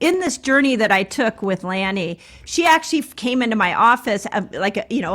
In this journey that I took with Lanny, she actually came into my office, a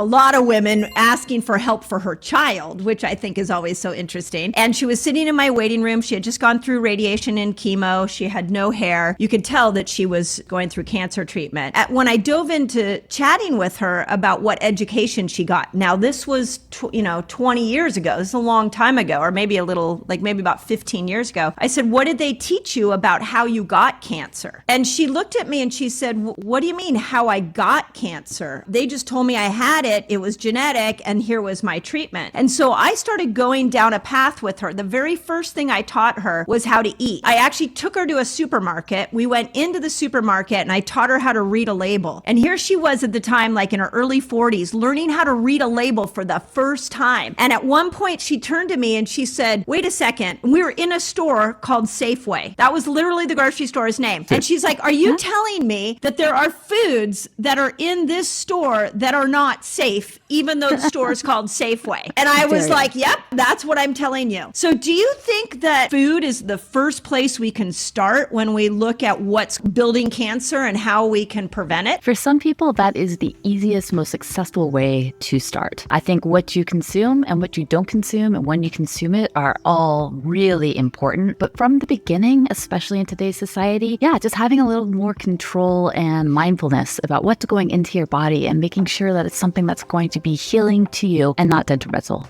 lot of women asking for help for her child, which I think is always so interesting. And she was sitting in my waiting room. She had just gone through radiation and chemo. She had no hair. You could tell that she was going through cancer treatment. When I dove into chatting with her about what education she got, now this was 20 years ago. This is a long time ago, or maybe maybe about 15 years ago. I said, what did they teach you about how you got cancer? And she looked at me and she said, what do you mean how I got cancer? They just told me I had it. It was genetic and here was my treatment. And so I started going down a path with her. The very first thing I taught her was how to eat. I actually took her to a supermarket. We went into the supermarket and I taught her how to read a label. And here she was at the time, like in her early 40s, learning how to read a label for the first time. And at one point she turned to me and she said, wait a second. We were in a store called Safeway. That was literally the grocery store's name. And she's like, are you telling me that there are foods that are in this store that are not safe, even though the store is called Safeway? And I was like, yep, that's what I'm telling you. So do you think that food is the first place we can start when we look at what's building cancer and how we can prevent it? For some people, that is the easiest, most successful way to start. I think what you consume and what you don't consume and when you consume it are all really important. But from the beginning, especially in today's society, just having a little more control and mindfulness about what's going into your body and making sure that it's something that's going to be healing to you and not detrimental.